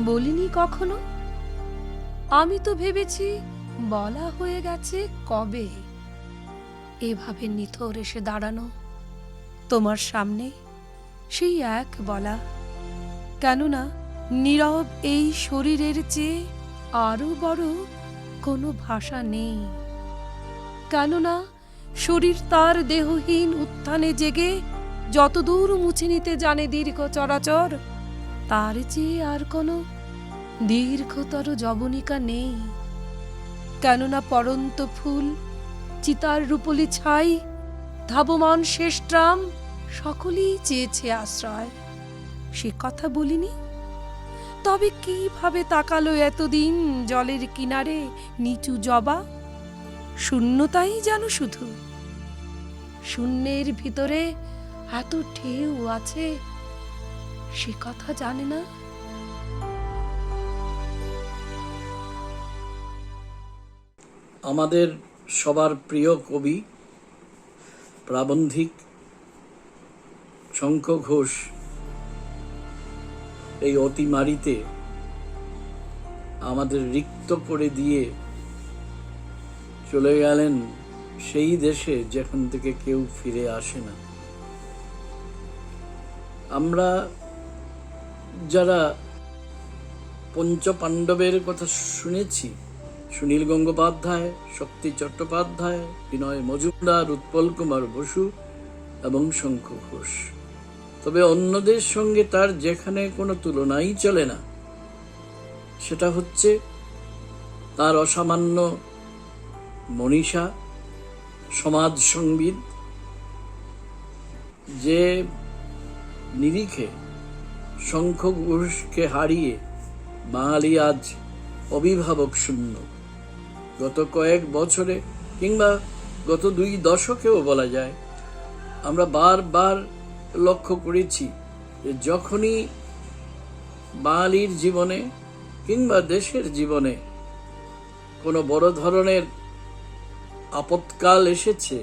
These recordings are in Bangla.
বলিনি কখনো? আমি তো ভেবেছি বলা হয়ে গেছে কবে। এভাবে নিথর এসে দাঁড়ানো তোমার সামনে সেই এক বলা। কেননা নীরব এই শরীরের চেয়ে আরো বড় কোনো ভাষা নেই। কেননা শরীর তার দেহহীন উত্থানে জেগে যতদূর মুছে নিতে জানে দীর্ঘ চরাচর, তার চেয়ে আর কোনো দীর্ঘতর যবনিকা নেই। কেননা পড়ন্ত ফুল, চিতার রূপলি ছাই, ধাবমান শেষ ট্রাম সকলেই চেয়েছে আশ্রয়। সে কথা বলিনি? তবে কিভাবে তাকালো এতদিন জলের কিনারে নিচু জবা? শূন্যতাই যেন শুধু। শূন্যের ভিতরে এত ঢেউ আছে, সে কথা জানে না। আমাদের সবার প্রিয় কবি প্রাবন্ধিক শঙ্খ ঘোষ এই অতিমারিতে আমাদের রিক্ত করে দিয়ে চলে গেলেন সেই দেশে যেখান থেকে কেউ ফিরে আসে না। আমরা যারা পঞ্চ পাণ্ডবের কথা শুনেছি, সুনীল গঙ্গোপাধ্যায়, শক্তি চট্টোপাধ্যায়, বিনয় মজুমদার, উৎপল কুমার বসু এবং শঙ্খ ঘোষ, তবে অন্যদের সঙ্গে তার যেখানে কোনো তুলনাই চলে না, সেটা হচ্ছে তার অসামান্য মনীষা, সমাজ সংবিদ, যে নিরিখে শঙ্খ ঘোষকে হারিয়ে বাঙালি আজ অভিভাবক শূন্য। গত কয়েক বছরে কিংবা গত 2 দশকেও বলা যায়, আমরা বারবার লক্ষ্য করেছি যে যখনই বাঙালির জীবনে কিংবা দেশের জীবনে কোনো বড় ধরনের আপৎকাল এসেছে,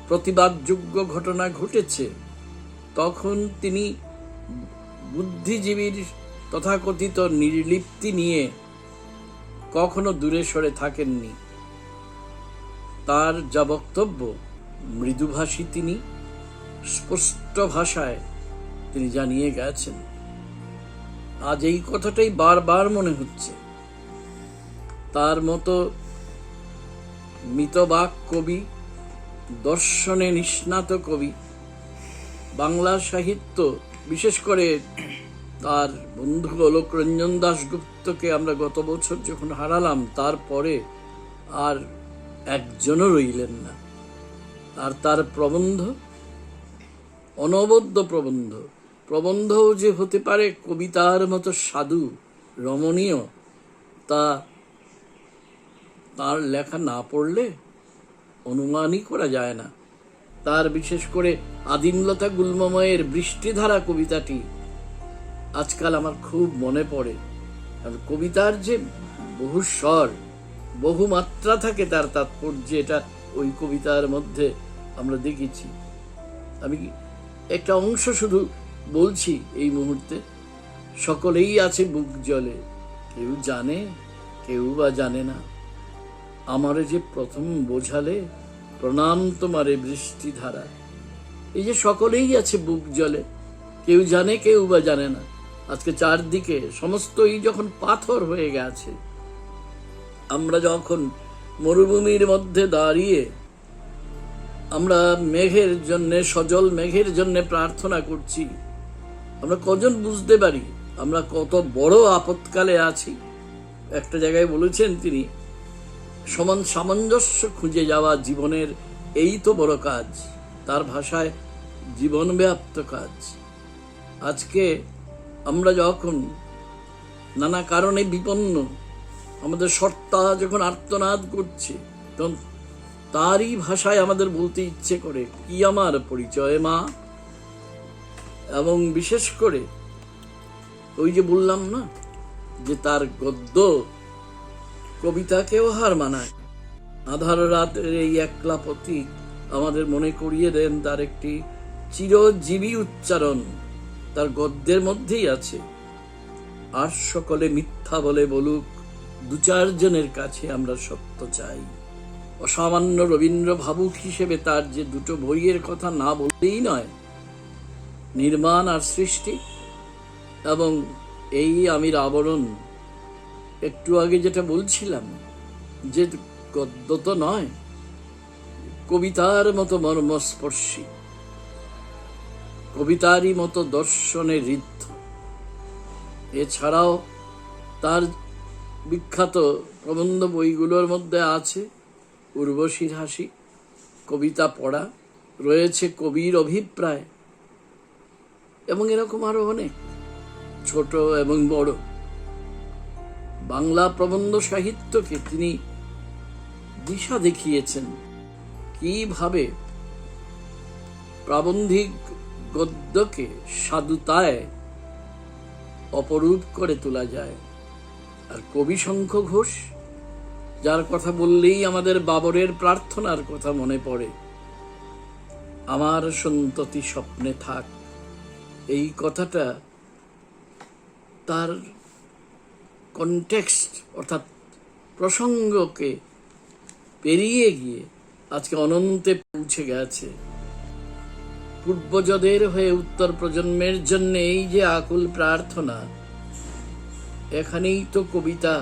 প্রতিবাদযোগ্য ঘটনা ঘটেছে, তখন তিনি বুদ্ধিজীবীর তথাকথিত নির্লিপ্তি নিয়ে কখনো দূরে সরে থাকেননি। তার যা বক্তব্য, মৃদুভাষী তিনি, স্পষ্ট ভাষায় তিনি জানিয়ে গেছেন। আজ এই কথাটাই বারবার মনে হচ্ছে। তার মতো মিতবাক কবি, দর্শনে নিষ্ণাত কবি, বাংলা সাহিত্য, বিশেষ করে তার বন্ধু অলোকরঞ্জন দাশগুপ্তকে আমরা গত বছর যখন হারালাম, তারপরে আর একজনও রইলেন না। আর তার প্রবন্ধ, অনবদ্য প্রবন্ধ, প্রবন্ধও যে হতে পারে কবিতার মতো সাধু রমণীয়, তা তার লেখা না পড়লে অনুমানই করা যায় না। তার বিশেষ করে আদিমলতা গুল্মময়ের বৃষ্টিধারা কবিতাটি আজকাল আমার খুব মনে পড়ে। আর কবিতার যে বহু স্বর, বহু মাত্রা থাকে তার তাৎপর্য, এটা ওই কবিতার মধ্যে আমরা দেখেছি। আমি একটা অংশ শুধু বলছি এই মুহূর্তে। সকলেই আছে বুক জলে, কেউ জানে কেউ বা জানে না, আমারে যে প্রথম বোঝালে প্রণাম তোমারে বৃষ্টিধারা। এই যে সকলেই আছে বুক জলে, কেউ জানে কেউ বা জানে না, আজকে চারদিকে সমস্তই যখন পাথর হয়ে গেছে, আমরা যখন মরুভূমির মধ্যে দাঁড়িয়ে আমরা মেঘের জন্য, সজল মেঘের জন্য প্রার্থনা করছি, আমরা কজন বুঝতে পারি আমরা কত বড় আপৎকালে আছি। একটা জায়গায় বলেছেন তিনি, সমান সামঞ্জস্য খুঁজে যাওয়া জীবনের এই তো বড় কাজ। তার ভাষায় জীবনব্যাপ্ত কাজ। আজকে আমরা যখন নানা কারণে বিপন্ন, আমাদের সত্তা যখন আর্তনাদ করছে, তখন তারই ভাষায় আমাদের বলতে ইচ্ছে করে, কি আমার পরিচয় মা। এবং বিশেষ করে ওই যে বললাম না, যে তার গদ্য কবিতাকেও হার মানায়। আধার রাতের এই একলা পথিক আমাদের মনে করিয়ে দেন তার একটি চিরজীবী উচ্চারণ তার গদ্যের মধ্যেই আছে। আর সকলে মিথ্যা বলে বলুক, দু চারজনের কাছে আমরা সত্য চাই। অসামান্য রবীন্দ্র ভাবুক হিসেবে তার যে দুটো বইয়ের কথা না বললেই নয়, নির্মাণ আর সৃষ্টি এবং এই আমির আবরণ, একটু আগে যেটা বলছিলাম যে গদ্য তো নয়, কবিতার মতো মর্মস্পর্শী, কবিতারই মতো দর্শনে ঋদ্ধ। এছাড়াও তার বিখ্যাত প্রবন্ধ বইগুলোর মধ্যে আছে উর্বশীর হাসি, কবিতা পড়া, রয়েছে কবির অভিপ্রায়, এবং এরকম আরো অনেক ছোট এবং বড়। বাংলা প্রবন্ধ সাহিত্যকে তিনি দিশা দেখিয়েছেন কিভাবে প্রাবন্ধিক গদ্যকে সাধুতায় অপরূপ করে তোলা যায়। আর কবি শঙ্খ ঘোষ, যার কথা বললেই আমাদের বাবরের প্রার্থনার কথা মনে পড়ে, আমার সন্ততি স্বপ্নে থাক, এই কথাটা তার কনটেক্সট অর্থাৎ প্রসঙ্গকে পেরিয়ে গিয়ে আজকে অনন্তে পৌঁছে গেছে। পূর্বজদের হয়ে উত্তর প্রজন্মের জন্য এই যে আকুল প্রার্থনা, এখানেই তো কবিতা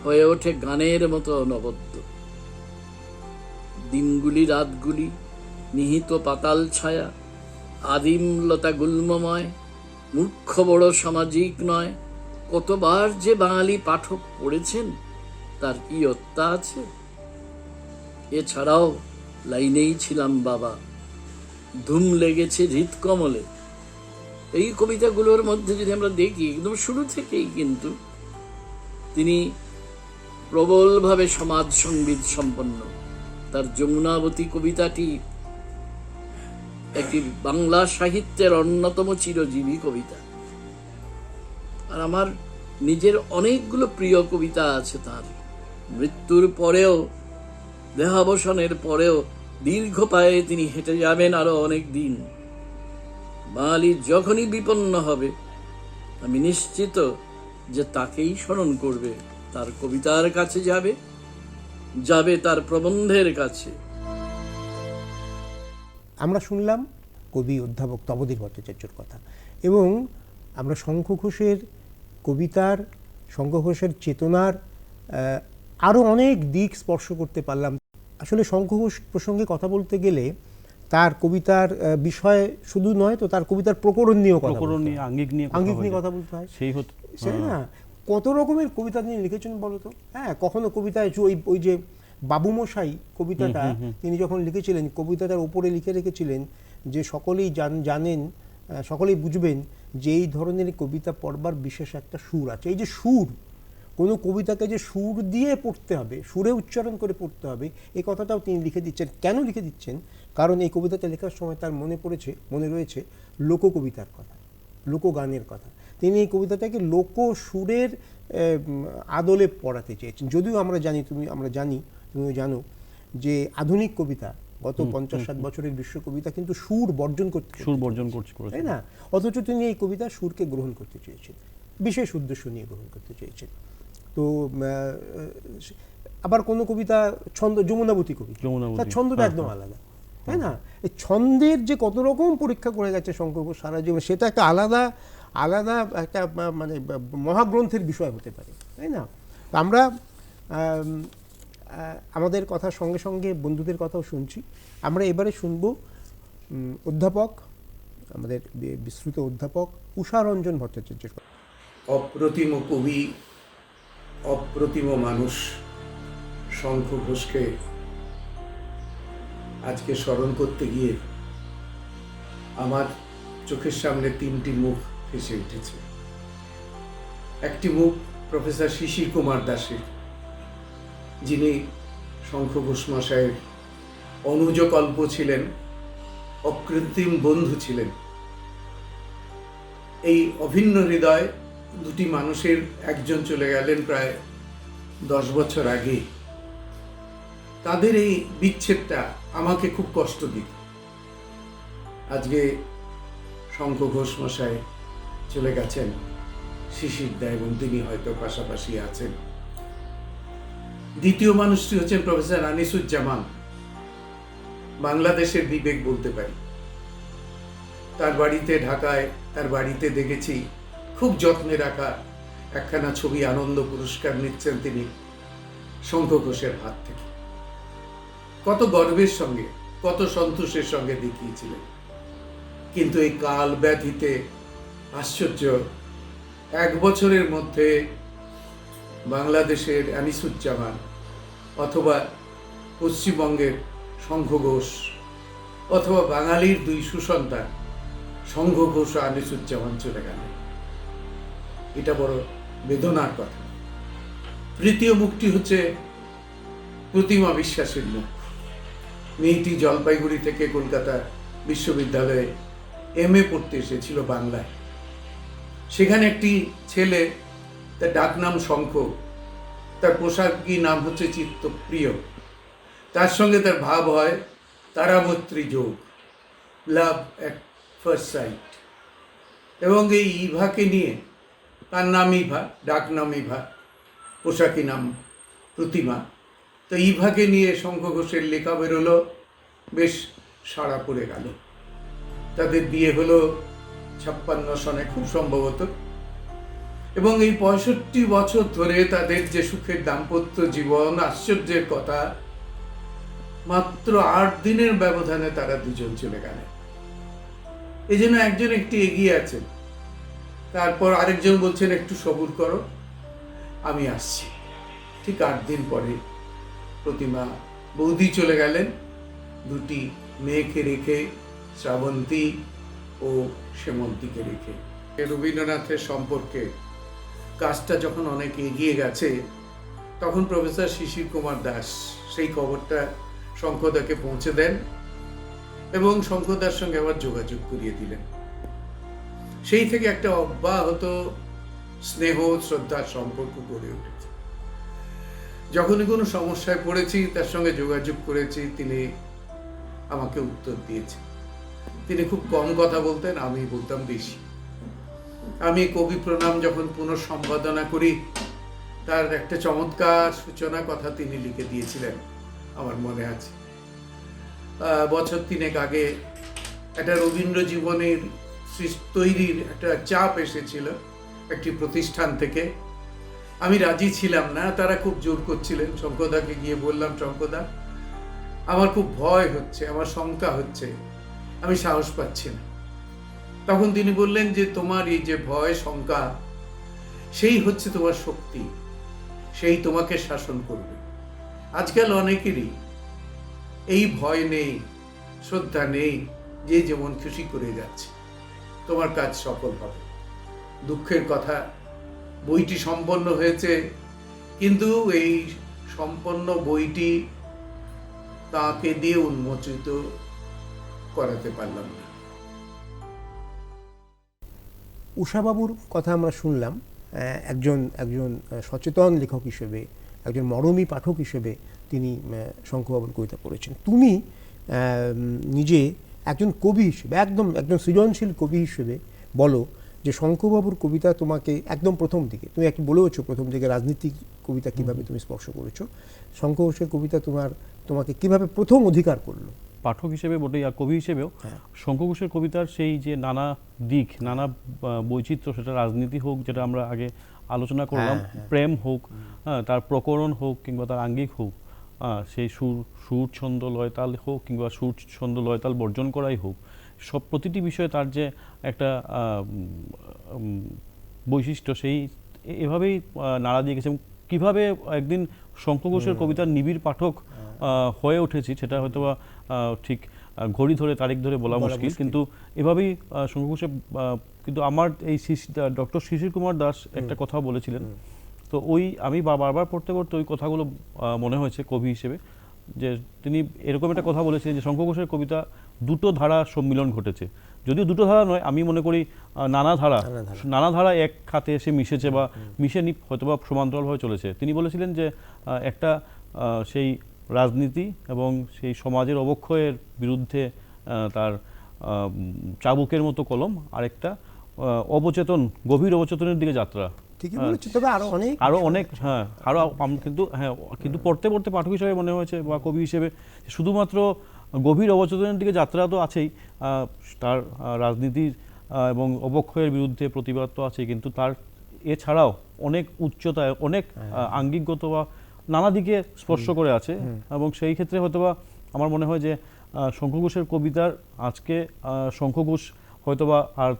হয়ে ওঠে গানের মতো অনবদ্য। দিনগুলি রাতগুলি, নিহিত পাতাল ছায়া, আদিম লতা গুল্মময়, মূর্খ বড় সামাজিক নয়, কতবার যে বাঙালি পাঠক পড়েছেন তার কি অত্যা আছে। এছাড়াও লাইনেই ছিলাম বাবা, ধুম লেগেছে হৃৎকমলে, এই কবিতাগুলোর মধ্যে যদি আমরা দেখি একদম শুরু থেকেই কিন্তু তিনি প্রবলভাবে সমাজ সংবিদ সম্পন্ন। তার যমুনাবতী কবিতাটি একটি বাংলা সাহিত্যের অন্যতম চিরজীবী কবিতা। আর আমার নিজের অনেকগুলো প্রিয় কবিতা আছে তার। মৃত্যুর পরেও, দেহাবসানের পরেও দীর্ঘ পায়ে তিনি হেঁটে যাবেন আরো অনেক দিন। বাঙালি যখনই বিপন্ন হবে, আমি নিশ্চিত যে তাকেই স্মরণ করবে, তার কবিতার কাছে যাবে, যাবে তার প্রবন্ধের কাছে। আমরা শুনলাম কবি অধ্যাপক তপোধীর ভট্টাচার্যর কথা, এবং আমরা শঙ্খ ঘোষের কবিতার, শঙ্খ ঘোষের চেতনার আরও অনেক দিক স্পর্শ করতে পারলাম। আসলে শঙ্খ ঘোষ প্রসঙ্গে কথা বলতে গেলে তার কবিতার বিষয় শুধু নয়, তো তার কবিতার প্রকরণ নিয়েও কথা, আঙ্গিক নিয়ে কথা বলতে হয়। সেই না, কত রকমের কবিতা তিনি লিখেছেন বলতো। হ্যাঁ, কখনো কবিতায় ওই যে বাবুমশাই কবিতাটা তিনি যখন লিখেছিলেন, কবিতাটার উপরে লিখে রেখেছিলেন যে সকলেই জানেন, সকলেই বুঝবেন যে এই ধরনের কবিতা পড়বার বিশেষ একটা সুর আছে। এই যে সুর, কোনো কবিতাকে যে সুর দিয়ে পড়তে হবে, সুরে উচ্চারণ করে পড়তে হবে, এই কথাটাও তিনি লিখে দিচ্ছেন। কেন লিখে দিচ্ছেন? কারণ এই কবিতাটা লেখার সময় তার মনে রয়েছে লোককবিতার কথা, লোকগানের কথা। তিনি এই কবিতাটাকে লোক সুরের আদলে পড়াতে চেয়েছেন। যদিও আমরা জানি, তুমিও জানো যে আধুনিক কবিতা, গত 50-60 বছরের বিশ্ব কবিতা কিন্তু সুর বর্জন করছে, তাই না? অথচ তিনি এই কবিতা সুরকে গ্রহণ করতে চেয়েছেন, বিশেষ উদ্দেশ্য নিয়ে গ্রহণ করতে চেয়েছেন। তো আবার কোনো কবিতা ছন্দ, যমুনাবতী কবিতা, তার ছন্দটা একদম আলাদা, তাই না? এই ছন্দের যে কত রকম পরীক্ষা করে গেছে শঙ্কর ঘোষ সারা জীবন, সেটা একটা আলাদা একটা মানে মহাগ্রন্থের বিষয় হতে পারে, তাই না? আমরা আমাদের কথার সঙ্গে সঙ্গে বন্ধুদের কথাও শুনছি। আমরা এবারে শুনব অধ্যাপক, আমাদের বিস্মৃত অধ্যাপক উষারঞ্জন ভট্টাচার্যের কথা। অপ্রতিম কবি, অপ্রতিম মানুষ শঙ্খ ঘোষকে আজকে স্মরণ করতে গিয়ে আমার চোখের সামনে তিনটি মুখ ভেসে উঠেছে। একটি মুখ প্রফেসর শিশির কুমার দাসের, যিনি শঙ্খ ঘোষ মশাইয়ের অনুজকল্প ছিলেন, অকৃত্রিম বন্ধু ছিলেন। এই অভিন্ন হৃদয় দুটি মানুষের একজন চলে গেলেন প্রায় 10 বছর আগে। তাদের এই বিচ্ছেদটা আমাকে খুব কষ্ট দিত। আজকে শঙ্খ ঘোষ মশাই চলে গেছেন, শিশির দা, এবং তিনি হয়তো পাশাপাশি আছেন। দ্বিতীয় মানুষটি হচ্ছেন প্রফেসর আনিসুজ্জামান, বাংলাদেশের বিবেক বলতে পারি। তার বাড়িতে, ঢাকায় তার বাড়িতে দেখেছি খুব যত্নে রাখা একখানা ছবি, আনন্দ পুরস্কার নিচ্ছেন তিনি শঙ্খ ঘোষের হাত থেকে। কত গর্বের সঙ্গে, কত সন্তোষের সঙ্গে দেখিয়েছিলেন। কিন্তু এই কাল ব্যাধিতে আশ্চর্য, 1 বছরের মধ্যে বাংলাদেশের আনিসুজ্জামান অথবা পশ্চিমবঙ্গের শঙ্খ ঘোষ অথবা বাঙালির 2 সুসন্তান শঙ্খ ঘোষ ও আনিসুজ্জামান চলে গেলেন। এটা বড় বেদনার কথা। তৃতীয় মুখটি হচ্ছে প্রতিমা বিশ্বাসের মুখ। মেয়েটি জলপাইগুড়ি থেকে কলকাতা বিশ্ববিদ্যালয়ে MA পড়তে এসেছিল বাংলায়। সেখানে একটি ছেলে, তার ডাকনাম শঙ্খ, তার পোশাকি নাম হচ্ছে চিত্তপ্রিয়। তার সঙ্গে তার ভাব হয় তারামৈত্রী যোগ, লাভ অ্যাট ফার্স্ট সাইট। এবং এই ইভাকে নিয়ে, তার নাম ইভা, ডাকনাম ইভা, পোশাকি নাম প্রতিমা, তো ইভাকে নিয়ে শঙ্খ ঘোষের লেখা বেরোলো, বেশ সাড়া পড়ে গেল। তাদের বিয়ে হলো 56 সনে খুব সম্ভবত, এবং এই 65 বছর ধরে তাদের যে সুখের দাম্পত্য জীবন, আশ্চর্যের কথা, মাত্র 8 দিনের ব্যবধানে তারা দুজন চলে গেলেন। এই জন্য একজন একটু এগিয়ে আছেন, তারপর আরেকজন বলছেন একটু সবুর করো, আমি আসছি। ঠিক 8 দিন পরে প্রতিমা বৌদি চলে গেলেন, 2টি মেয়েকে রেখে, শ্রাবন্তী ও সেমন্তীকে রেখে। রবীন্দ্রনাথের সম্পর্কে কাজটা যখন অনেক এগিয়ে গেছে, তখন প্রফেসর শিশির কুমার দাস সেই খবরটা শঙ্খদাকে পৌঁছে দেন এবং শঙ্খদার সঙ্গে আবার যোগাযোগ করিয়ে দিলেন। সেই থেকে একটা অব্যাহত স্নেহ শ্রদ্ধার সম্পর্ক গড়ে উঠেছে। যখনই কোনো সমস্যায় পড়েছি, তার সঙ্গে যোগাযোগ করেছি, তিনি আমাকে উত্তর দিয়েছেন। তিনি খুব কম কথা বলতেন, আমি বলতাম বেশি। আমি কবি প্রণাম যখন পুনঃসম্পাদনা করি, তার একটা চমৎকার সূচনা কথা তিনি লিখে দিয়েছিলেন, আমার মনে আছে। বছর 3 আগে একটা রবীন্দ্র জীবনের তৈরির একটা চাপ এসেছিল একটি প্রতিষ্ঠান থেকে। আমি রাজি ছিলাম না, তারা খুব জোর করছিলেন। শঙ্খদাকে গিয়ে বললাম, শঙ্খদা, আমার খুব ভয় হচ্ছে, আমার শঙ্কা হচ্ছে, আমি সাহস পাচ্ছি না। তখন তিনি বললেন যে তোমার এই যে ভয় শঙ্কা, সেই হচ্ছে তোমার শক্তি, সেই তোমাকে শাসন করবে। আজকাল অনেকেরই এই ভয় নেই, শ্রদ্ধা নেই, যে যেমন খুশি করে যাচ্ছে। তোমার কাজ সফল হবে। দুঃখের কথা, বইটি সম্পন্ন হয়েছে, কিন্তু এই সম্পন্ন বইটি তাকে দিয়ে উন্মোচিত করাতে পারলাম না। উষাবাবুর কথা আমরা শুনলাম, একজন সচেতন লেখক হিসেবে, একজন মরমী পাঠক হিসেবে তিনি শঙ্খবাবুর কবিতা পড়েছেন। তুমি নিজে একজন কবি হিসেবে, একজন সৃজনশীল কবি হিসেবে বলো যে শঙ্খবাবুর কবিতা তোমাকে একদম প্রথম দিকে, তুমি একটু বলেওছো প্রথম দিকে রাজনীতিক কবিতা কিভাবে তুমি স্পর্শ করেছো, শঙ্খ ঘোষের কবিতা তোমাকে কিভাবে প্রথম অধিকার করলো? পাঠক হিসেবে বটেই, আর কবি হিসেবেও শঙ্খ ঘোষের কবিতার সেই যে নানা দিক, নানা বৈচিত্র্য, সেটা রাজনীতি হোক, যেটা আমরা আগে আলোচনা করলাম, প্রেম হোক, তার প্রকরণ হোক, কিংবা তার আঙ্গিক হোক, সেই সুর ছন্দ লয়তাল হোক, কিংবা সুর ছন্দ লয়তাল বর্জন করাই হোক, সব প্রতিটি বিষয়ে তার যে একটা বৈশিষ্ট্য, সেই এভাবেই নাড়া দিয়ে গেছে। কীভাবে একদিন শঙ্খ ঘোষের কবিতার নিবিড় পাঠক হয়ে উঠেছি, সেটা হয়তো বা ঠিক ঘড়ি ধরে, তারিখ ধরে বলা মুশকিল, কিন্তু এভাবেই শঙ্খ ঘোষের। কিন্তু আমার এই ডক্টর শিশির কুমার দাস একটা কথা বলেছিলেন, তো আমি বারবার পড়তে পড়তে ওই কথাগুলো মনে হয়েছে কবি হিসেবে, যে তিনি এরকম একটা কথা বলেছিলেন যে শঙ্খ ঘোষের কবিতা 2টো ধারা সম্মিলন ঘটেছে। যদিও 2টো ধারা নয়, আমি মনে করি নানা ধারা এক খাতে এসে মিশেছে, বা মিশে হয়তো বা সমান্তরালভাবে চলেছে। তিনি বলেছিলেন যে একটা সেই রাজনীতি এবং সেই সমাজের অবক্ষয়ের বিরুদ্ধে তার চাবুকের মতো কলম, আরেকটা অবচেতন, গভীর অবচেতনের দিকে যাত্রা। ঠিকই বলেছি, তবে আরো অনেক হ্যাঁ, আরো কিন্তু পড়তে পড়তে পাঠক হিসেবে মনে হয়েছে বা কবি হিসেবে শুধুমাত্র গভীর অবচেতনের দিকে যাত্রা তো আছেই, তার রাজনীতির এবং অবক্ষয়ের বিরুদ্ধে প্রতিবাদ তো আছেই, কিন্তু তার এছাড়াও অনেক উচ্চতায়, অনেক আঙ্গিকগত বা নানা দিকে স্পর্শ করে আছে। এবং সেই ক্ষেত্রে হয়তোবা আমার মনে হয় যে শঙ্খ ঘোষের কবিতার আজকে শঙ্খ ঘোষ হয়তোবা আর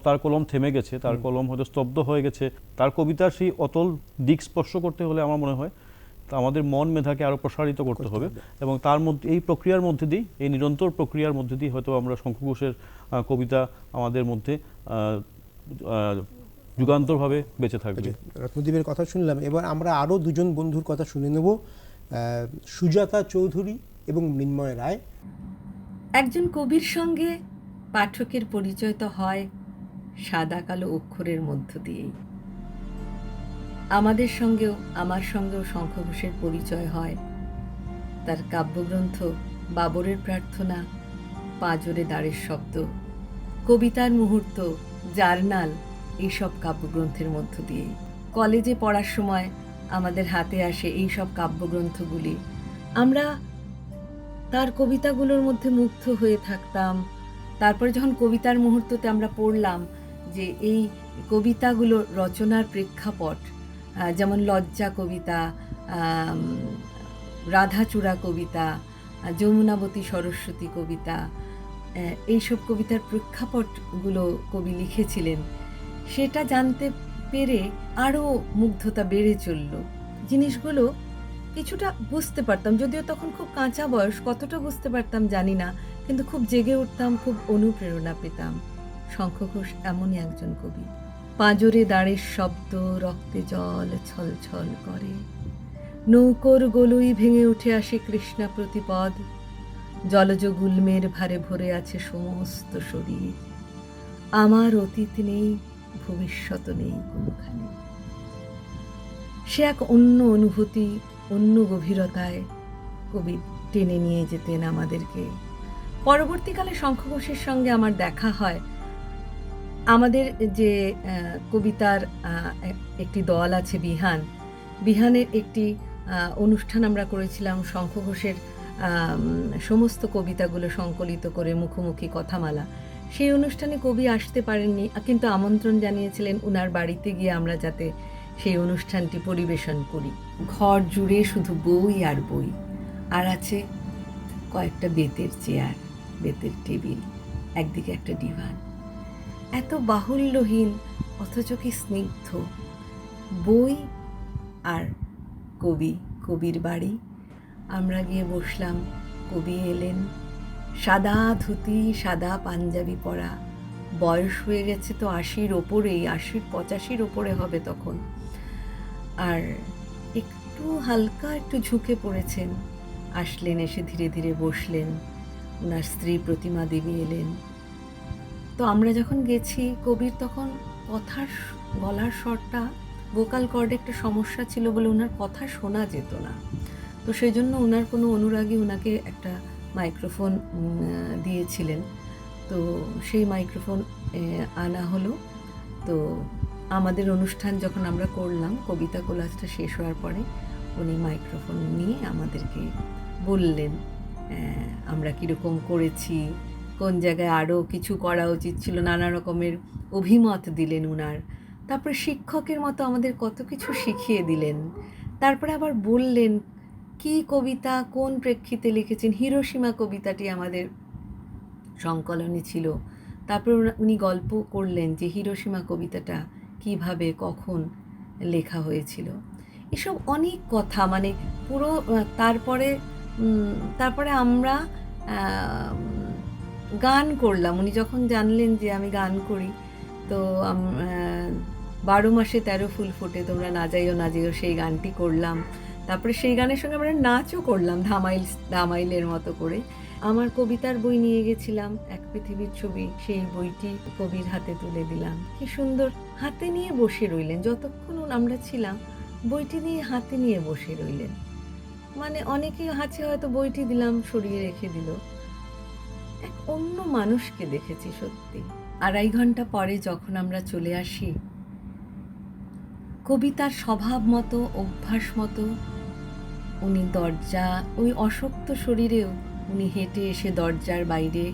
তার কলম থেমে গেছে, তার কলম হয়তো স্তব্ধ হয়ে গেছে। তার কবিতার সেই অতল দিক স্পর্শ করতে হলে আমার মনে হয় আমাদের মন মেধাকে আরো প্রসারিত করতে হবে, এবং তার মধ্যে এই প্রক্রিয়ার মধ্যে দিয়ে, এই নিরন্তর প্রক্রিয়ার মধ্যে দিয়ে হয়তো আমরা শঙ্খ ঘোষের কবিতা আমাদের মধ্যে যুগান্তরভাবে বেঁচে থাকবে। রত্নদ্বীপের কথা শুনলাম, এবার আমরা আরো দুজন বন্ধুর কথা শুনে নেব, সুজাতা চৌধুরী এবং মৃন্ময় রায়। একজন কবির সঙ্গে পাঠকের পরিচয় তো হয় সাদা কালো অক্ষরের মধ্য দিয়েই। আমার সঙ্গেও শঙ্খ ঘোষের পরিচয় হয় তার কাব্যগ্রন্থ বাবরের প্রার্থনা, পাঁজরে দাঁড়ের শব্দ, কবিতার মুহূর্ত, জার্নাল, এইসব কাব্যগ্রন্থের মধ্য দিয়ে। কলেজে পড়ার সময় আমাদের হাতে আসে এই সব কাব্যগ্রন্থগুলি। আমরা তার কবিতাগুলোর মধ্যে মুগ্ধ হয়ে থাকতাম। তারপরে যখন কবিতার মুহূর্ততে আমরা পড়লাম যে এই কবিতাগুলো রচনার প্রেক্ষাপট, যেমন লজ্জা কবিতা, রাধাচূড়া কবিতা, যমুনাবতী সরস্বতী কবিতা, এইসব কবিতার প্রেক্ষাপটগুলো কবি লিখেছিলেন, সেটা জানতে পেরে আরও মুগ্ধতা বেড়ে চলল। জিনিসগুলো কিছুটা বুঝতে পারতাম, যদিও তখন খুব কাঁচা বয়স, কতটা বুঝতে পারতাম জানি না, কিন্তু খুব জেগে উঠতাম, খুব অনুপ্রেরণা পেতাম। শঙ্খ ঘোষ এমনই একজন কবি। পাঁজরে দাঁড়ের শব্দ, রক্তে জল ছলছল করে, নৌকোর গলুই ভেঙে উঠে আসে কৃষ্ণা প্রতিপদ, জলজ গুল্মের ভারে ভরে আছে সমস্ত শরীর, আমার অতীত নেই, ভবিষ্যৎ নেই কোনোখানে। সে এক অন্য অনুভূতি, অন্য গভীরতায় কবি টেনে নিয়ে যেতেন আমাদেরকে। পরবর্তীকালে শঙ্খ ঘোষের সঙ্গে আমার দেখা হয়। আমাদের যে কবিতার একটি দল আছে বিহানের একটি অনুষ্ঠান আমরা করেছিলাম শঙ্খ ঘোষের সমস্ত কবিতাগুলো সংকলিত করে, মুখোমুখি কথামালা। সেই অনুষ্ঠানে কবি আসতে পারেননি, কিন্তু আমন্ত্রণ জানিয়েছিলেন উনার বাড়িতে গিয়ে আমরা যাতে সেই অনুষ্ঠানটি পরিবেশন করি। ঘর জুড়ে শুধু বই আর বই, আর আছে কয়েকটা বেতের চেয়ার, বেতের টেবিল, একদিকে একটা ডিভান। এত বাহুল্যহীন অথচ কি স্নিগ্ধ। বই আর কবির বাড়ি। আমরা গিয়ে বসলাম, কবি এলেন, সাদা ধুতি, সাদা পাঞ্জাবি পরা, বয়স হয়ে গেছে তো 80-র ওপরেই, 80-85-র ওপরে হবে তখন, আর একটু হালকা একটু ঝুঁকে পড়েছেন। আসলেন, এসে ধীরে ধীরে বসলেন। ওনার স্ত্রী প্রতিমা দেবী এলেন। তো আমরা যখন গেছি, কবির তখন কথার গলার স্বরটা, ভোকাল কর্ডে একটা সমস্যা ছিল বলে ওনার কথা শোনা যেত না। তো সেই জন্য ওনার কোনো অনুরাগী ওনাকে একটা মাইক্রোফোন দিয়েছিলেন। তো সেই মাইক্রোফোন আনা হলো। তো আমাদের অনুষ্ঠান যখন আমরা করলাম, কবিতা কোলাজটা শেষ হওয়ার পরে উনি মাইক্রোফোন নিয়ে আমাদেরকে বললেন আমরা কীরকম করেছি, কোন জায়গায় আরও কিছু করা উচিত ছিল, নানা রকমের অভিমত দিলেন উনার। তারপরে শিক্ষকের মতো আমাদের কত কিছু শিখিয়ে দিলেন। তারপরে আবার বললেন কি কবিতা কোন প্রেক্ষিতে লিখেছেন। হিরোশিমা কবিতাটি আমাদের সংকলনে ছিল। তারপরে উনি গল্প করলেন যে হিরোশিমা কবিতাটা কিভাবে কখন লেখা হয়েছিল। এসব অনেক কথা, মানে পুরো। তারপরে আমরা গান করলাম। উনি যখন জানলেন যে আমি গান করি, তো 12 মাসে 13 ফুল ফোটে, তোমরা না যাইও, সেই গানটি করলাম। তারপরে সেই গানের সঙ্গে আমরা নাচও করলাম ধামাইলের মতো করে। আমার কবিতার বই নিয়ে গেছিলাম, এক পৃথিবীর ছবি, সেই বইটি কবির হাতে তুলে দিলাম। কি সুন্দর হাতে নিয়ে বসে রইলেন, যতক্ষণ আমরা ছিলাম বইটি নিয়ে হাতে নিয়ে বসে রইলেন। মানে অনেকেই আছে হয়তো বইটি দিলাম সরিয়ে রেখে দিল। এক অন্য মানুষকে দেখেছি সত্যি। 2.5 ঘন্টা পরে যখন আমরা চলে আসি, কবিতার স্বভাব মতো, অভ্যাস মতো উনি দরজা, ওই অশক্ত শরীরেও উনি হেঁটে এসে দরজার বাইরে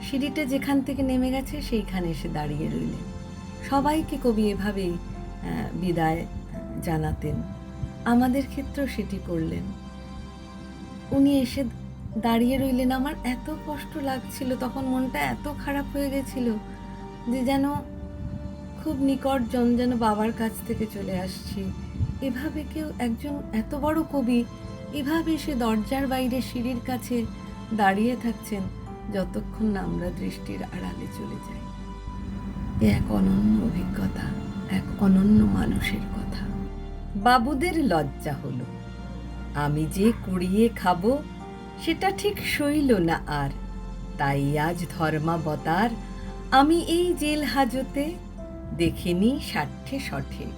সিঁড়িটা যেখান থেকে নেমে গেছে সেইখানে এসে দাঁড়িয়ে রইলেন। সবাইকে কবি এভাবেই বিদায় জানাতেন, আমাদের ক্ষেত্রেও সেটি করলেন। উনি এসে দাঁড়িয়ে রইলেন। আমার এত কষ্ট লাগছিল, তখন মনটা এত খারাপ হয়ে গেছিল যে যেন খুব নিকটজন, যেন বাবার কাছ থেকে চলে আসছি। এভাবে কেউ, একজন এত বড় কবি এভাবে সে দরজার বাইরে সিঁড়ির কাছে দাঁড়িয়ে থাকছেন যতক্ষণ না আমরা দৃষ্টির আড়ালে চলে যাই। এ এক অনন্য অভিজ্ঞতা, এক অনন্য মানুষের কথা। বাবুদের লজ্জা হলো, আমি যে কুড়িয়ে খাবো সেটা ঠিক সইল না আর, তাই আজ ধর্মাবতার আমি এই জেল হাজতে দেখিনি 60-60।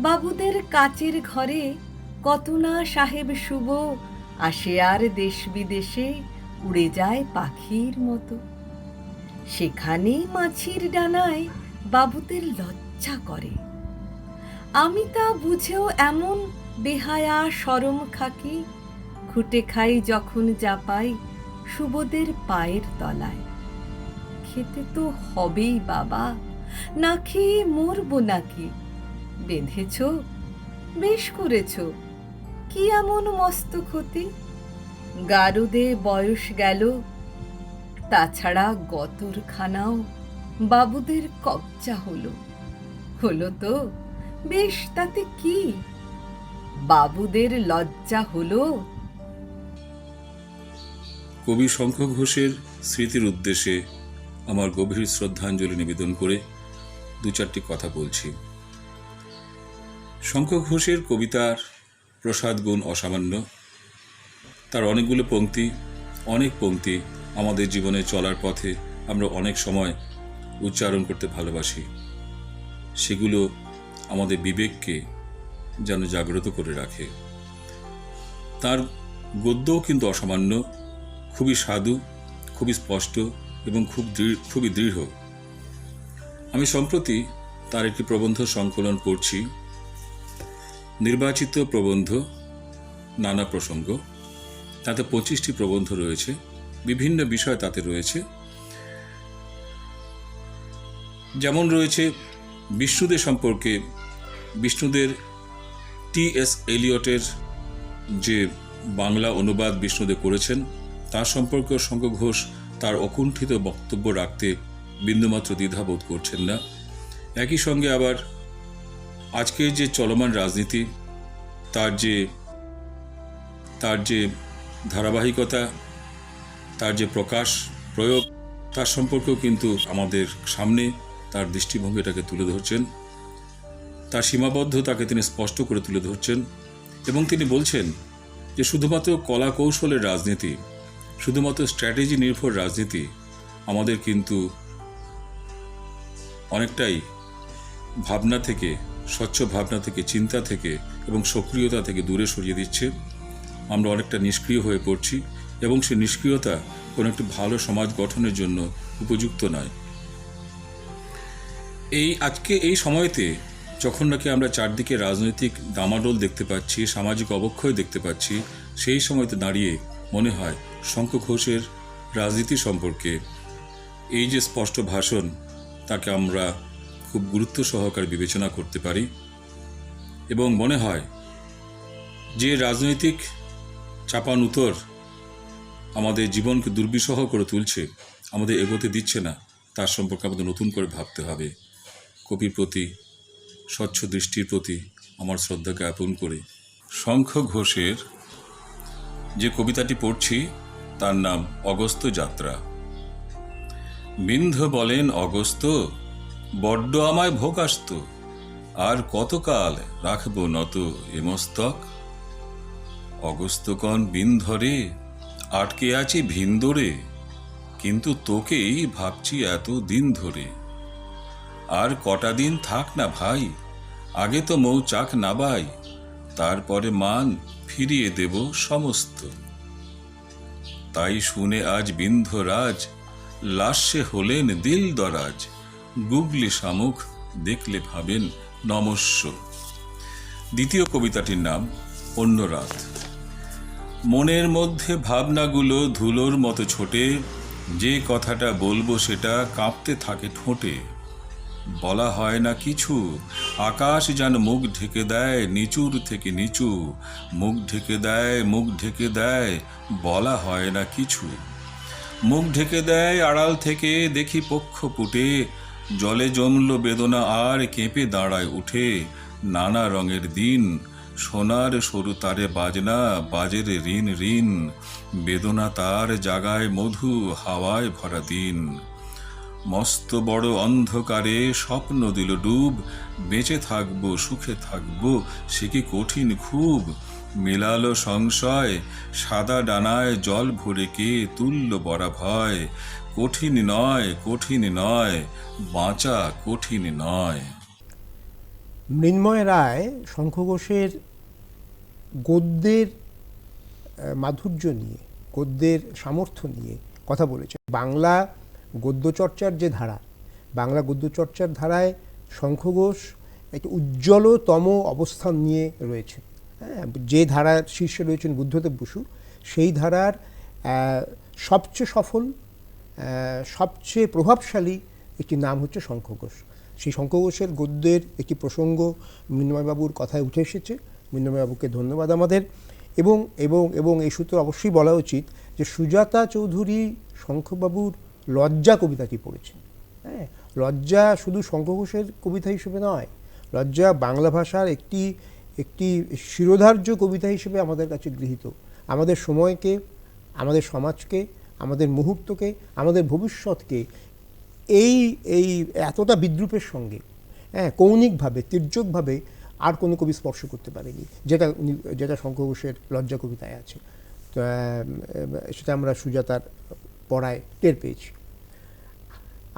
বাবুদের কাচের ঘরে কত না সাহেব শুভ আসে আর দেশ বিদেশে উড়ে যায় পাখির মতো, সেখানে মাছির ডানায় বাবুদের লজ্জা করে। আমি তা বুঝেও এমন বেহায়া শরম খাকি, খুঁটে খাই যখন যা পাই শুভদের পায়ের তলায়। খেতে তো হবেই বাবা, না খেয়ে মরবো নাকি? বেঁধেছ, বেশ করেছ, কি এমন মস্ত ক্ষতি? গারুদে বয়স গেল, তাছাড়া গতরখানাও বাবুদের কবজা হলো। হলো তো বেশ, তাতে কি? বাবুদের লজ্জা হলো। কবি শঙ্খ ঘোষের স্মৃতির উদ্দেশ্যে আমার গভীর শ্রদ্ধাঞ্জলি নিবেদন করে 2-4টি কথা বলছি। শঙ্খ ঘোষের কবিতার প্রসাদ গুণ অসামান্য। তার অনেকগুলো অনেক পংক্তি আমাদের জীবনে চলার পথে আমরা অনেক সময় উচ্চারণ করতে ভালোবাসি। সেগুলো আমাদের বিবেককে যেন জাগ্রত করে রাখে। তার গদ্যও কিন্তু অসামান্য, খুবই সাধু, খুবই স্পষ্ট এবং খুবই দৃঢ়। আমি সম্প্রতি তার একটি প্রবন্ধ সংকলন পড়ছি, নির্বাচিত প্রবন্ধ, নানা প্রসঙ্গ। তাতে 25টি প্রবন্ধ রয়েছে, বিভিন্ন বিষয় তাতে রয়েছে। যেমন রয়েছে বিষ্ণুদের সম্পর্কে, বিষ্ণুদের T.S. এলিয়টের যে বাংলা অনুবাদ বিষ্ণুদের করেছেন তার সম্পর্কেও শঙ্খ ঘোষ তার অকুণ্ঠিত বক্তব্য রাখতে বিন্দুমাত্র দ্বিধাবোধ করছেন না। একই সঙ্গে আবার আজকের যে চলমান রাজনীতি, তার যে ধারাবাহিকতা, তার যে প্রয়োগ, তার সম্পর্কেও কিন্তু আমাদের সামনে তার দৃষ্টিভঙ্গিটাকে তুলে ধরছেন, তার সীমাবদ্ধতাকে তিনি স্পষ্ট করে তুলে ধরছেন। এবং তিনি বলছেন যে শুধুমাত্র কলা কৌশলের রাজনীতি, শুধুমাত্র স্ট্র্যাটেজি নির্ভর রাজনীতি আমাদের কিন্তু অনেকটাই ভাবনা থেকে, স্বচ্ছ ভাবনা থেকে, চিন্তা থেকে এবং সক্রিয়তা থেকে দূরে সরিয়ে দিচ্ছে। আমরা অনেকটা নিষ্ক্রিয় হয়ে পড়ছি এবং সেই নিষ্ক্রিয়তা কোনো একটি ভালো সমাজ গঠনের জন্য উপযুক্ত নয়। আজকে এই সময়তে যখন নাকি আমরা চারদিকে রাজনৈতিক ডামাডোল দেখতে পাচ্ছি, সামাজিক অবক্ষয় দেখতে পাচ্ছি, সেই সময়তে দাঁড়িয়ে মনে হয় শঙ্খ ঘোষের রাজনীতি সম্পর্কে এই যে স্পষ্ট ভাষণ, তাকে আমরা খুব গুরুত্ব সহকারে বিবেচনা করতে পারি। এবং মনে হয় যে রাজনৈতিক চাপানুতর আমাদের জীবনকে দুর্বিষহ করে তুলছে, আমাদের এগোতে দিচ্ছে না, তার সম্পর্কে আমাদের নতুন করে ভাবতে হবে। কবির প্রতি, স্বচ্ছ দৃষ্টির প্রতি আমার শ্রদ্ধা জ্ঞাপন করে শঙ্খ ঘোষের যে কবিতাটি পড়ছি তার নাম অগস্ত্য যাত্রা। বিন্ধ বলেন অগস্ত্য, বড্ড আমায় ভোগ আসত, আর কতকাল রাখব নত এ মস্তক। অগস্ত্যকণ বিন্ধরে, আটকে আছি ভিন্দরে, কিন্তু তোকেই ভাবছি এত দিন ধরে। আর কটা দিন থাক না ভাই, আগে তো মৌচাক নাবাই, তারপরে মান ফিরিয়ে দেব সমস্ত। তাই শুনে আজ বিন্ধরাজ লাস্যে হলেন দিল দরাজ, গুগলি শামুক দেখলে ভাবেন নমস্য। দ্বিতীয় কবিতাটির নাম অন্য রাত। মনের মধ্যে ভাবনাগুলো ধুলোর মতো ছোটে, যে কথাটা বলবো সেটা কাঁপতে থাকে ঠোঁটে। বলা হয় না কিছু, আকাশ যেন মুখ ঢেকে দেয়, নিচুর থেকে নিচু মুখ ঢেকে দেয়, মুখ ঢেকে দেয়, বলা হয় না কিছু। মুখ ঢেকে দেয় আড়াল থেকে দেখি পক্ষ পুটে, জলে জমল বেদনা আর কেঁপে দাঁড়ায় উঠে। নানা রঙের দিন, সোনার সরু তারে বাজনা, বাজের ঋণ ঋণ, বেদনা তার জাগায় মধু, হাওয়ায় ভরা দিন। মস্ত বড় অন্ধকারে স্বপ্ন দিল ডুব, বেঁচে থাকবো সুখে থাকবো সে কি কঠিন খুব। মেলালো সংশয় সাদা ডানায় জল ভরে কে তুল্য বরা ভয়, কঠিন নয় কঠিন নয় বাঁচা কঠিন নয়। মৃন্ময় রায় শঙ্খ ঘোষের গদ্যের মাধুর্য নিয়ে, গদ্যের সামর্থ্য নিয়ে কথা বলেছে। বাংলা গদ্যচর্চার যে ধারা, বাংলা গদ্যচর্চার ধারায় শঙ্খ ঘোষ একটি উজ্জ্বলতম অবস্থান নিয়ে রয়েছে। হ্যাঁ, যে ধারার শীর্ষে রয়েছেন বুদ্ধদেব বসু, সেই ধারার সবচেয়ে সফল, সবচেয়ে প্রভাবশালী একটি নাম হচ্ছে শঙ্খ ঘোষ। সেই শঙ্খ ঘোষের গদ্যের একটি প্রসঙ্গ মৃন্ময়বাবুর কথায় উঠে এসেছে। মৃন্ময়বাবুকে ধন্যবাদ আমাদের। এবং এবং এবং এই সূত্রে অবশ্যই বলা উচিত যে সুজাতা চৌধুরী শঙ্খবাবুর লজ্জা কবিতাটি পড়েছেন। হ্যাঁ, লজ্জা শুধু শঙ্খ ঘোষের কবিতা হিসেবে নয়, লজ্জা বাংলা ভাষার একটি একটি শিরোধার্য কবিতা হিসেবে আমাদের কাছে গৃহীত। আমাদের সময়কে, আমাদের সমাজকে, আমাদের মুহূর্তকে, আমাদের ভবিষ্যৎকে এই এই এতটা বিদ্রূপের সঙ্গে, হ্যাঁ, কৌণিকভাবে, তির্যকভাবে আর কোনো কবি স্পর্শ করতে পারেনি, যেটা যেটা শঙ্খ ঘোষের লজ্জা কবিতায় আছে। তো সেটা আমরা সুজাতার পড়ায় টের পেয়েছি।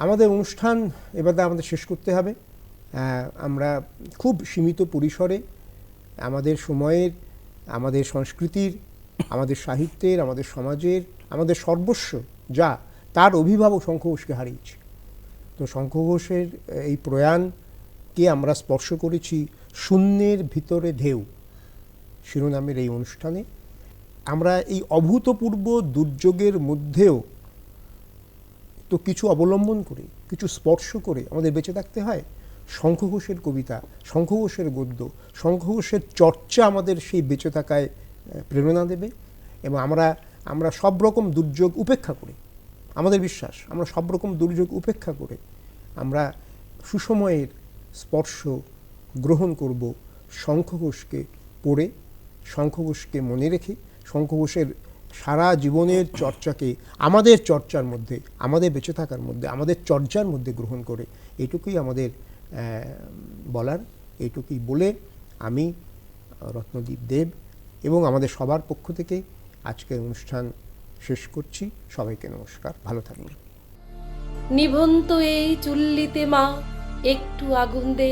আমাদের অনুষ্ঠান এবার আমাদের শেষ করতে হবে। আমরা খুব সীমিত পরিসরে আমাদের সময়ের, আমাদের সংস্কৃতির, আমাদের সাহিত্যের, আমাদের সমাজের, আমাদের সর্বস্ব যা, তার অভিভাবক শঙ্খ ঘোষকে হারিয়েছি। তো শঙ্খ ঘোষের এই প্রয়াণকে আমরা স্পর্শ করেছি শূন্যের ভিতরে ঢেউ শিরোনামের এই অনুষ্ঠানে। আমরা এই অভূতপূর্ব দুর্যোগের মধ্যেও তো কিছু অবলম্বন করে, কিছু স্পর্শ করে আমাদের বেঁচে থাকতে হয়। শঙ্খ ঘোষের কবিতা, শঙ্খ ঘোষের গদ্য, শঙ্খ ঘোষের চর্চা আমাদের সেই বেঁচে থাকায় প্রেরণা দেবে। এবং আমরা সব রকম দুর্যোগ উপেক্ষা করে, আমাদের বিশ্বাস আমরা সব রকম দুর্যোগ উপেক্ষা করে আমরা সুসময়ের স্পর্শ গ্রহণ করব শঙ্খ ঘোষকে পড়ে, শঙ্খ ঘোষকে মনে রেখে, শঙ্খ ঘোষের সারা জীবনের চর্চাকে আমাদের চর্চার মধ্যে, আমাদের বেঁচে থাকার মধ্যে, আমাদের চর্চার মধ্যে গ্রহণ করে। এইটুকুই আমাদের বলার। এইটুকুই বলে আমি রত্নদীপ দেব এবং আমাদের সবার পক্ষ থেকে আজকের অনুষ্ঠান শেষ করছি। সবাইকে নমস্কার, ভালো থাকুন। নিভন্ত এই চুল্লিতে মা একটু আগুন দে,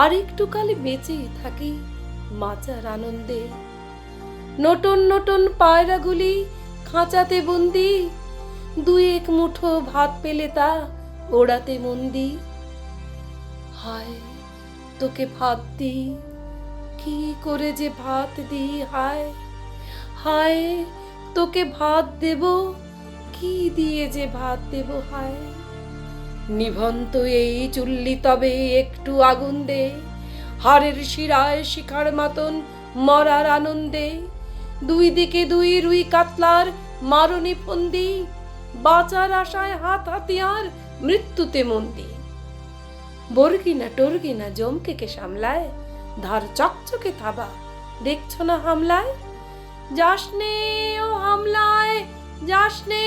আর একটু কালে বেঁচে থাকি মাচার আনন্দে। নটন নটন পায়রাগুলি খাঁচাতে বন্দি, দুই এক মুঠো ভাত পেলে তা ওড়াতে মন্দি। হায় তোকে ভাত দি, কি করে যে ভাত দি, হায় হায় তোকে ভাত দেব, কি দিয়ে যে ভাত দেব, হায়। নিভন্ত এই চুল্লি তবে একটু আগুন দে, হাড়ের শিরায় শিখার মতন মরার আনন্দে। দুই দিকে দুই রুই কাতলার মারণী ফন্দি, বাঁচার আশায় হাত হাতিয়ার মৃত্যুতে মন্দি। বর্গিনা টর্গিনা জমকে কে সামলায়, ধার চকচকে থাবা দেখছো না হামলায়। যাসনে ও হামলায় যাসনে,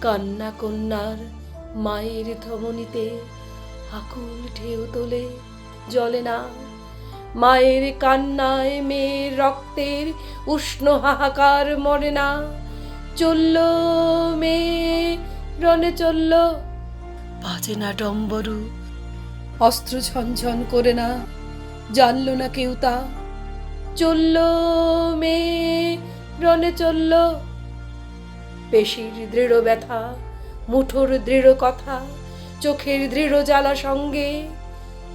কান্না কন্যার মায়ের ধমনীতে আকুল ঢেউ তোলে জলে না। মায়ের কান্নায় মেয়ের রক্তের উষ্ণ হাহাকার মরে না। চলল মেয়ে রণে চলল, বাজে না ডম্বরু, অস্ত্র ঝনঝন করে না, জানল না কেউ তা। চলল মেয়ে রণে চলল, পেশির দৃঢ় ব্যথা, মুঠোর দৃঢ় কথা, চোখের দৃঢ় জ্বালা সঙ্গে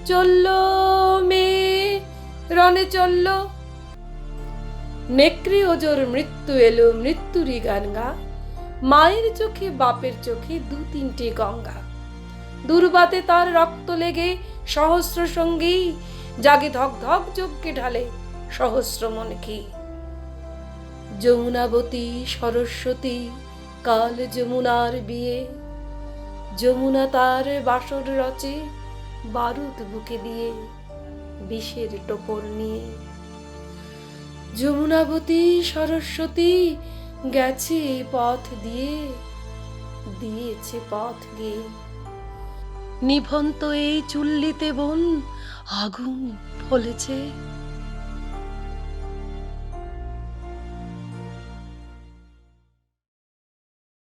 চলল মেয়ে রণে চলল। নেকড়ে ওজোর মৃত্যু এলো, মৃত্যুরই গান গা, মায়ের চোখে বাপের চোখে দু তিনটে গঙ্গা। দুর্বাতে তার রক্ত লেগে সহস্র সঙ্গী, জাগে ধক ধক যজ্ঞে ঢালে সহস্র মন কি। যমুনাবতী সরস্বতী কাল যমুনার বিয়ে, যমুনা তার বাসর রচে বারুদ বুকে দিয়ে, বিষের টোপর নিয়ে। যমুনাবতী সরস্বতী গেছে পথ দিয়ে, দিয়েছে পথ গিয়ে। নিভন্ত এই চুল্লিতে বোন আগুন ফলেছে,